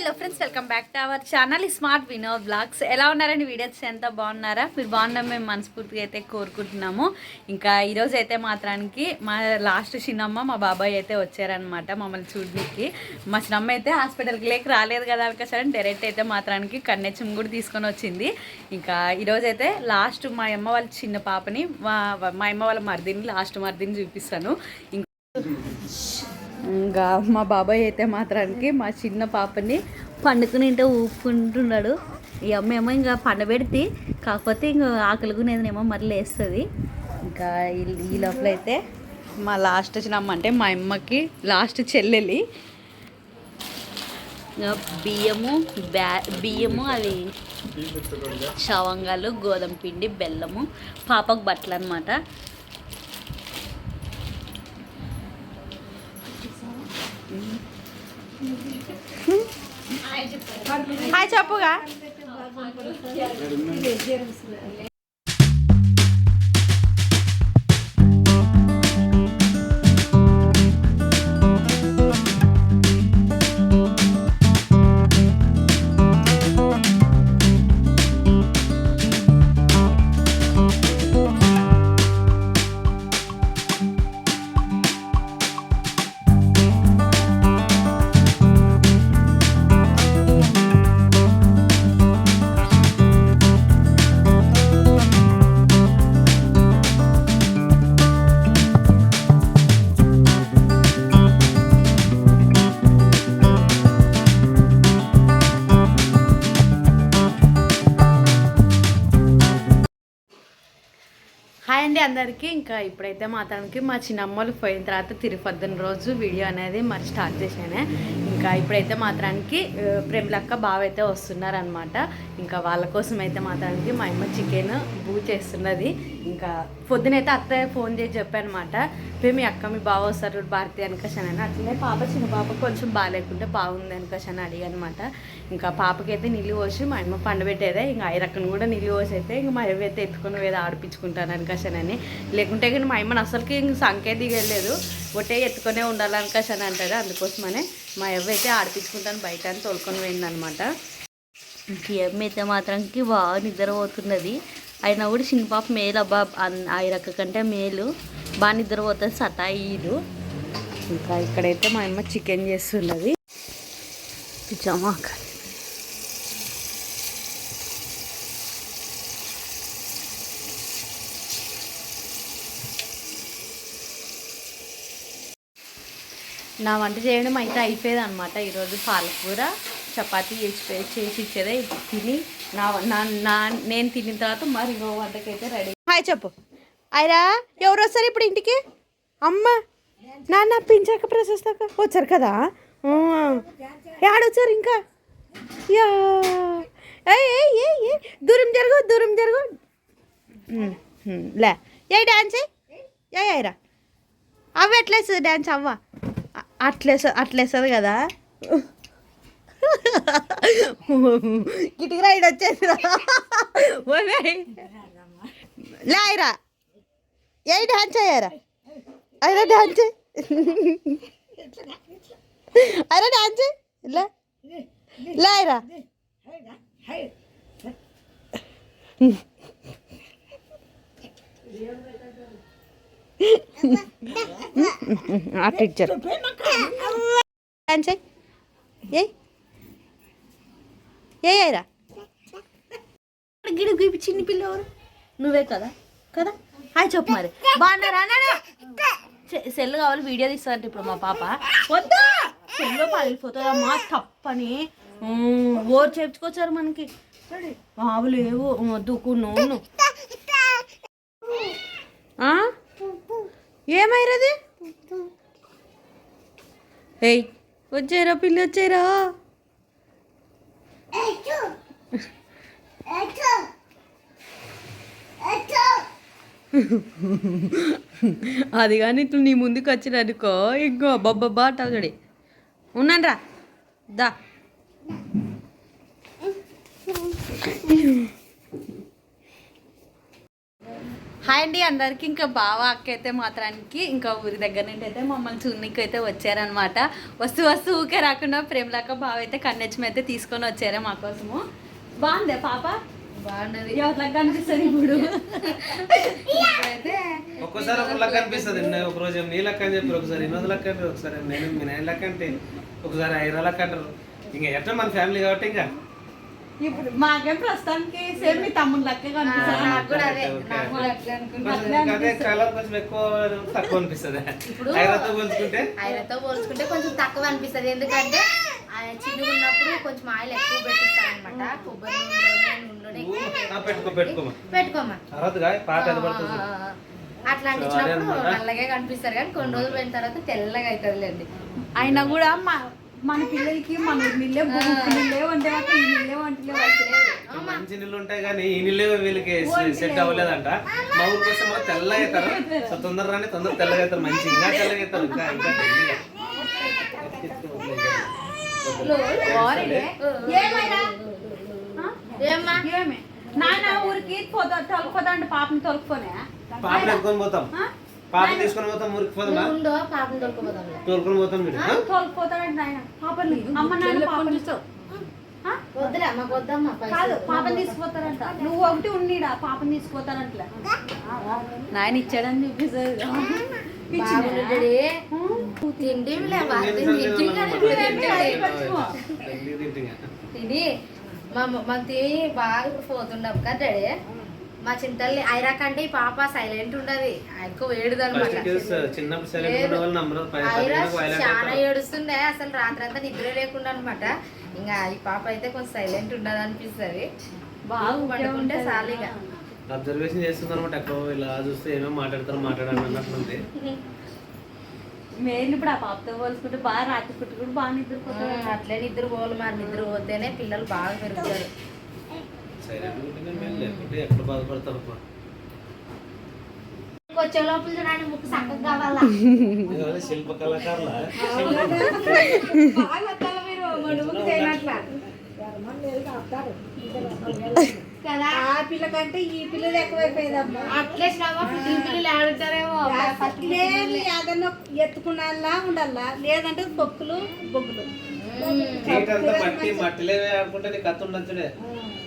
Hello friends, welcome back to our channel smart Vinod blogs. ఎలా ఉన్నారండి? Videos ఎంత బాగున్నారా? మీరు బాగున్నాం మేము మనస్ఫూర్తిగా అయితే కోరుకుంటున్నాము. ఇంకా ఈరోజు అయితే మాత్రానికి మా లాస్ట్ చిన్నమ్మ మా బాబాయ్ అయితే వచ్చారనమాట మమ్మల్ని చూడడానికి. మా చిన్నమ్మ అయితే హాస్పిటల్కి లేక రాలేదు కదా అనుకోసరి డైరెక్ట్ అయితే మాత్రానికి కన్నెచ్చం కూడా తీసుకొని వచ్చింది. ఇంకా ఈరోజు అయితే లాస్ట్ మా అమ్మ వాళ్ళ చిన్న పాపని మా అమ్మ వాళ్ళ మరిదిని లాస్ట్ మరిదిని చూపిస్తాను. ఇంకా మా బాబాయ్ అయితే మాత్రానికి మా చిన్న పాపని పండుకుని ఊపుకుంటున్నాడు. ఈ అమ్మ ఏమో ఇంకా పండబెడితే కాకపోతే ఇంకా ఆకలిగునేదినేమో మరి లేస్తుంది. ఇంకా ఈ లోపల అయితే మా లాస్ట్ చిన్నమ్మ అంటే మా అమ్మకి లాస్ట్ చెల్లెలి బియ్యము అవి షవంగాలు, గోధుమ పిండి, బెల్లము, పాపకు బట్టలు అనమాట. హాయ్ చెప్పుగా. హాయ్ అండి అందరికీ. ఇంకా ఇప్పుడైతే మాత్రానికి మా చిన్నమ్మలు పోయిన తర్వాత తిరుపతి రోజు వీడియో అనేది మరి స్టార్ట్ చేశాను. ఇంకా ఇప్పుడైతే మాత్రానికి ప్రేమలక్క బావ అయితే వస్తున్నారనమాట. ఇంకా వాళ్ళ కోసం అయితే మాత్రానికి మా అమ్మ చికెన్ చేస్తున్నది. ఇంకా పొద్దునైతే అత్తయ్య ఫోన్ చేసి చెప్పానమాట, మీ అక్క మీ బావ వస్తారు భారతి అనుకశానని. అట్లనే పాప చిన్న పాప కొంచెం బాగాలేకుంటే బాగుంది అనుకశాని అడిగనమాట. ఇంకా పాపకైతే నీళ్ళు పోసి మా అమ్మ పండబెట్టేదే. ఇంకా ఐరక్కను కూడా నీళ్ళు పోసి అయితే ఇంకా మా అవ్వ అయితే ఎత్తుకొని వేద ఆడిపించుకుంటాను అనుకశానని. లేకుంటే కానీ మా అమ్మని అసలుకి ఇంక సంకే దిగలేదు, ఒట్టే ఎత్తుకొనే ఉండాలనుకశాని అంటారు. అందుకోసమనే మా అవ్వ అయితే ఆడిపించుకుంటాను బయట అని తోలుకొని పోయిందనమాట. ఇంక అమ్మ అయితే మాత్రానికి బాగా నిద్రపోతున్నది. అయినా కూడా చిన్న పాప మేలు అబ్బా, ఐరక్క కంటే మేలు బాగా నిద్రపోతుంది, సతాయిదు. ఇంకా ఇక్కడైతే మా అమ్మ చికెన్ చేస్తున్నది. పిచ్చామాక నా వంట చేయడం అయితే అయిపోయేది అనమాట. ఈరోజు పాలకూర చపాతీ చేసి ఇచ్చేదే. తిని నేను తిన్న తర్వాత మరి ఇంకో వంటకైతే రెడీ. హాయ్ చెప్పు. అయిరా ఎవరు వస్తారు ఇప్పుడు ఇంటికి? అమ్మ నాన్న పించాక ప్రశస్తాక వచ్చారు కదా. ఏడొచ్చారు ఇంకా? యా దూరం జరుగు లే. ఏ డ్యాన్స్ అయిరా అవి ఎట్లేస్తుంది డ్యాన్స్? అవ్వ అట్లేస్తుంది కదా. గిటికి రైడ్ వచ్చేసి లే అయిరా. ఏ డాన్స్ అయ్యారా? అయిరా డాన్స్ అయిరా డాన్స్ లే అయిరా. Teacher dance అయిరా. గిడ చిన్ని పిల్ల ఎవరు? నువ్వే కదా కదా. హాయ్ చెప్పు మరి. బాగున్నారా? సెల్ కావాలి వీడియో తీస్తారంట ఇప్పుడు మా పాప. వద్దా సెల్లో పగిలిపోతుందమ్మా తప్పని ఓరు చేర్చుకొచ్చారు మనకి. బాబులేవు వద్దుకు నోను. ఏమైరది? ఏయ్ వచ్చారా పిల్లి వచ్చారా? అది కానీ ఇట్లా నీ ముందుకు వచ్చిననుకో ఇంకో అబ్బబ్బబ్బా అంటాడు. ఉన్నాను రా దా. హాయ్ అండి అందరికి. ఇంకా బావ అక్క అయితే మాత్రానికి ఇంకా ఊరి దగ్గర నుండి అయితే మమ్మల్ని చూడడానికి అయితే వచ్చారనమాట. వస్తూ ఊకే రాకుండా ప్రేమలక్క బావ అయితే కన్నెచ్చం అయితే తీసుకొని వచ్చారు మా కోసము. బాగుందే పాప? బాగున్నది. ఎవరికి కనిపిస్తుంది ఇప్పుడు? ఒక్కసారి ఒక లెక్క అనిపిస్తుంది. ఒక రోజు నీ లెక్క అని చెప్పి ఒకసారి ఇన్నోది లెక్క అంటే ఒకసారి నేను మీ నాయన లెక్క అంటే ఒకసారి 5 లెక్క అంటారు. ఇంకా ఎట్లా మన ఫ్యామిలీ కాబట్టి ఇంకా ఇప్పుడు మాకేం ప్రస్తుతానికి సేమ్ మీ తమ్ముడు లెక్క అదే కలర్ కొంచెం ఎక్కువ తక్కువ అనిపిస్తుంది. ఐరతో పోల్చుకుంటే కొంచెం తక్కువ అనిపిస్తుంది. ఎందుకంటే చిన్నగా ఉన్నప్పుడు కొంచెం ఆయిల్ ఎక్కువ పెట్టిస్తారు అనమాట. కొబ్బరి పెట్టుకోమా అట్లా అనిపించినప్పుడు నల్లగా కనిపిస్తారు. కానీ కొన్ని రోజులు పోయిన తర్వాత తెల్లగా అవుతుందిలేండి. అయినా కూడా మన పిల్లలకి మన నీళ్ళే నీళ్ళే వంటేవాక ఈ నీళ్ళే వంటలే మంచి నీళ్ళు ఉంటాయి కానీ ఈ నీళ్ళే వీళ్ళకి సెట్ అవ్వలేదంట. మా ఊరికి వస్తే మాకు తెల్లగా అవుతారు. సో తొందర తెల్లగా అవుతారు. మంచి ఇంకా తెల్లగా అవుతారు. ఇంకా నాన్న ఊరికి తొలకపోతా అంటే పాపని తొలకపోనే పాపని ఎత్తుకొని పోతాం. పాపని తీసుకొని పోతాం. ఊరికి పోదామా? తోలుకొని పోతాం. తొలకపోతాడంటే ఆయన పాపని అమ్మ నాన్న పాపని కాదు పాపని తీసుకుపోతారంట. నువ్వు ఒకటి ఉన్నీడా పాపని తీసుకుపోతారంట. నాయన ఇచ్చాడని చూపిస్తుంది. తిని మా తిని బాగా పోతుండవు కదా డాడీ. మా చింతల్ని ఐరా కంటే ఈ పాప సైలెంట్ ఉండదు, ఎక్కువ ఏడుదు అనమాట. ఐరా చాలా ఏడుస్తుండే, అసలు రాత్రి అంతా నిద్ర లేకుండా అనమాట. ఇంకా ఈ పాప అయితే కొంచెం సైలెంట్ ఉండదు అనిపిస్తుంది. బాగా పడుకుంటే సాలిగా అబ్జర్వేషన్ చేస్తుంది అనమాట. ఎక్కడో ఇలా చూస్తే ఏమో మాట్లాడాలని అన్నట్లుంది. మెయిన్ ఇప్పుడు ఆ పాపతో పోల్చుకుంటే బాగా రాత్రి పుట్టి కూడా బాగా నిద్రపోతారు. అట్లే నిద్ర పోవాలి, మరి నిద్ర పోతేనే పిల్లలు బాగా పెరుగుతారు. ఎక్కడ బాధపడతారు. వచ్చే లోపల చూడండి ముక్కు చక్కగా కావాలా. శిల్ప కళాకారుల కదా. ఆ పిల్ల కంటే ఈ పిల్లలు ఎక్కువైపోయిందమ్మా. అట్లే పిల్లలు ఆడుతారేమో. ఏదన్నా ఎత్తుకున్నా ఉండాలా, లేదంటే పొక్కులు బొగ్గులు. మట్టిలే ఆడుకుంటే నీకు కత్తి ఉండొచ్చుడే.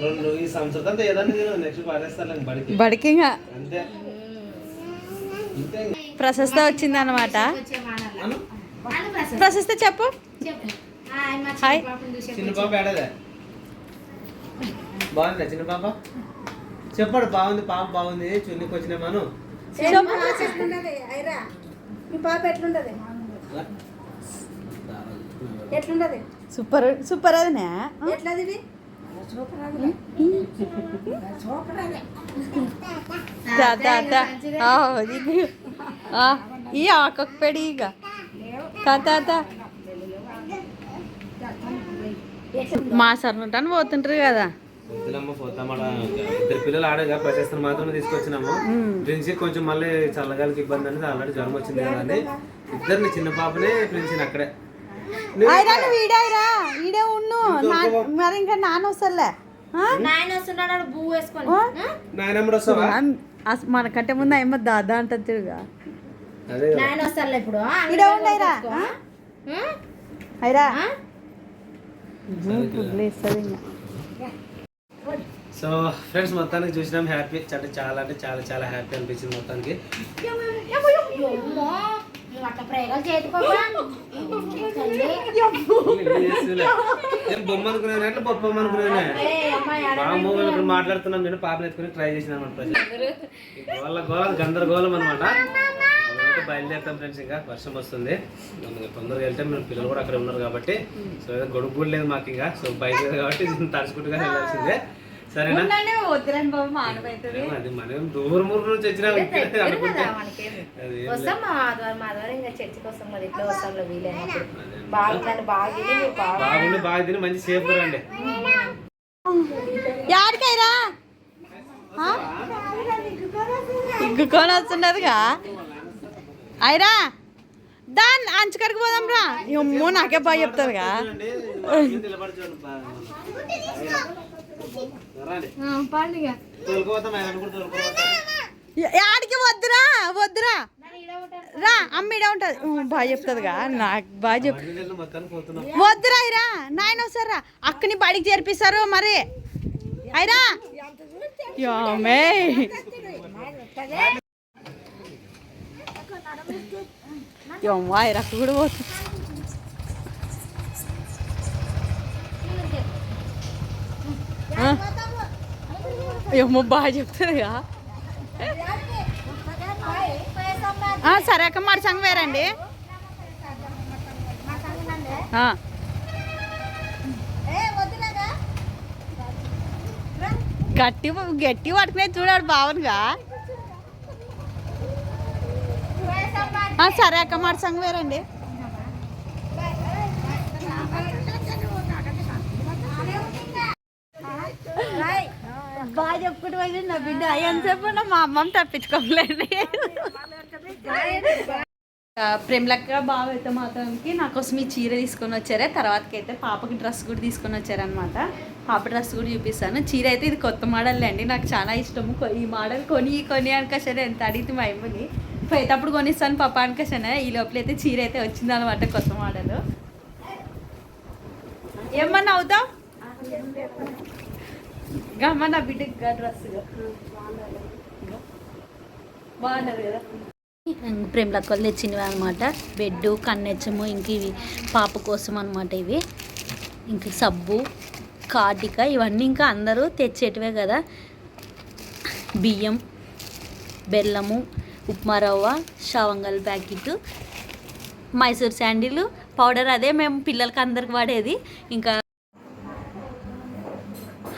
2 ఈ సంవత్సరం అంతా ఏదన్నా నెక్స్ట్ పాడేస్తారు బడికి. అంతే. ప్రశస్త వచ్చింది అనమాట. ప్రశస్త చెప్పు. హాయ్. చిన్న పాప ఏడదే బాగుందా? చిన్న పాప చెప్పాడు. బాగుంది పాప బాగుంది. చున్నీకి వచ్చినామాను ఐరా ఈ పాప ఎట్లుంటది? ఎట్లుంటది? సూపర్ అదినే. ఎట్లది? ఈ ఆకొక పెడి ఇక తాత మా సర్నటాన్ని పోతుంటారు కదా. వద్దులమ్మ పోతాం. 2 పిల్లలు ఆడగా ప్రశస్తం మాత్రమే తీసుకొచ్చినాము. ప్రిన్సి కొంచెం మళ్ళీ చల్లగాలికి ఇబ్బంది అనేది ఆల్రెడీ జ్వరం వచ్చింది కదా అని ఇద్దరిని చిన్న పాపనే ప్రిన్సిని అక్కడే ఈడే ఉన్ను. మరి ఇంకా నాన్న వస్తలే. నాయన వస్తున్నాడు బూ వేసుకొని. నాయనమ్మ వస్తావా? మనకంటే ముందు అమ్మ దాదా అంటది తిరుగా. నాయన వస్తారులే ఇప్పుడు. ఐరా సో ఫ్రెండ్స్ మొత్తానికి చూసినాం. హ్యాపీ చాలా అంటే చాలా చాలా హ్యాపీ అనిపించింది మొత్తానికి. బొమ్మ అనుకునే పప్పు అనుకునే బాగా మాట్లాడుతున్నాం. నేను పాపను ఎత్తుకుని ట్రై చేసినాం అనమాట. గోళ గందరగోళం అనమాట. బయలుదేరుతాం ఫ్రెండ్స్. ఇంకా వర్షం వస్తుంది, తొందరగా వెళ్తే మేము పిల్లలు కూడా అక్కడ ఉన్నారు కాబట్టి సో ఏదో గొడుగు కూడా లేదు మాకు. ఇంకా సో బయలుదేరు కాబట్టి తడుచుకుంటుగా వెళ్ళాల్సిందే. సరేనా? అది మనం దూరం నుంచి వచ్చినా బాగుండి బాగా తిని మంచి సేఫ్ రండి. యాడికైరా ఇగ్గుకొని వస్తున్నదిగా. ఐరా దాని అంచుకరికి పోదాం రా. అమ్మో నాకే బాగా చెప్తారుగా. ఆడికి వద్దురా వద్దురా రా అమ్మ ఇడే ఉంటుంది బాగా చెప్తుందిగా నాకు బాగా చెప్ మొత్తానికి పోతున్నాం. వద్దురా ఇరా నాయన వస్తారా అక్కని బడికి చేర్పిస్తారు మరి అయిరా యామే యమ్మా ఐరక్క కూడా పోతుంది ఏమో బాగా చెప్తుందిగా సరే అక్క మరి సంగ వేరండి గట్టి గట్టి పట్టుకునే చూడాడు బావనుగా సరే అక్క మరి సంగ వేరండి బాగా చెప్పుకుంటూ పోయింది నా బిడ్డ ఎంతసేపు మా అమ్మని తప్పించుకోలేండి ప్రేమలక్క బావ అయితే మాత్రానికి నా కోసం ఈ చీర తీసుకొని వచ్చారే తర్వాతకి అయితే పాపకి డ్రెస్ కూడా తీసుకొని వచ్చారనమాట పాప డ్రెస్ కూడా చూపిస్తాను చీర అయితే ఇది కొత్త మోడల్ అండి నాకు చాలా ఇష్టము ఈ మోడల్ కొని అనుకోసరే ఎంత అడిగితే మా అమ్మని పోయేటప్పుడు కొనిస్తాను పాప అనుకోసనే ఈ లోపల అయితే చీర అయితే వచ్చిందనమాట కొత్త మోడల్ ఏమన్నా అవుతావు గమ్మ నా బిడ్డకి డ్రెస్ బాగుంటుంది కదా ప్రేమలక్క వాళ్ళు తెచ్చినవి అనమాట బెడ్ కన్నెచ్చము ఇంక ఇవి పాప కోసం అనమాట ఇవి ఇంక సబ్బు కాటిక ఇవన్నీ ఇంకా అందరూ తెచ్చేటివే కదా బియ్యం బెల్లము ఉప్మా రవ్వ షావంగల్ ప్యాకెట్ మైసూర్ శాండిల్ పౌడర్ అదే మేము పిల్లలకి అందరికి వాడేది ఇంకా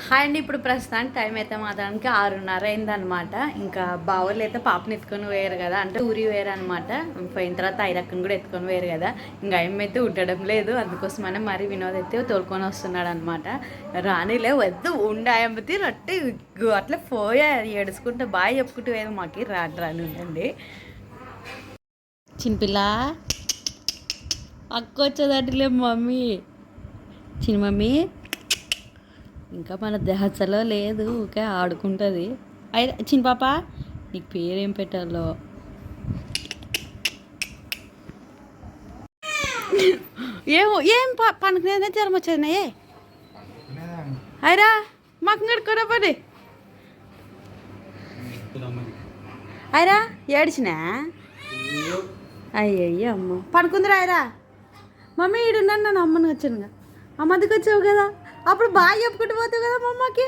హాయ్ అండి ఇప్పుడు ప్రస్తుతానికి టైం అయితే మాత్రానికి 6:30 అయిందనమాట ఇంకా బావోళ్ళు అయితే పాపని ఎత్తుకొని పోయారు కదా అంటే ఊరి వేరు అనమాట పోయిన తర్వాత ఐరక్కను కూడా ఎత్తుకొని పోయారు కదా ఇంకా అయితే ఉండడం లేదు అందుకోసమనే మరి వినోద్ అయితే తోలుకొని వస్తున్నాడు అనమాట రానిలే వద్దు ఉండాయంబతి రట్టి అట్లా పోయా ఏడుచుకుంటే బాగా చెప్పుకుంటూ ఏదో మాకి రాని ఉండండి చిన్నపిల్ల అక్క వచ్చేదట్లే మమ్మీ చిన్న మమ్మీ ఇంకా మన దహసలో లేదు ఊకే ఆడుకుంటుంది అయితే చిన్న పాప నీకు పేరేం పెట్టాలో ఏం పనుకునేదే జ్వరం వచ్చేది అయిరా మాకు గడుకోడా పడి అయిరా ఏడిచినా అయ్యయ్య అమ్మ పనుకుందిరా అయిరా మమ్మీ ఈడున్నాను నన్ను అమ్మని వచ్చానుగా అమ్మదికి వచ్చావు కదా అప్పుడు బాగా చెప్పుకుంటూ పోతావు కదా మా అమ్మకి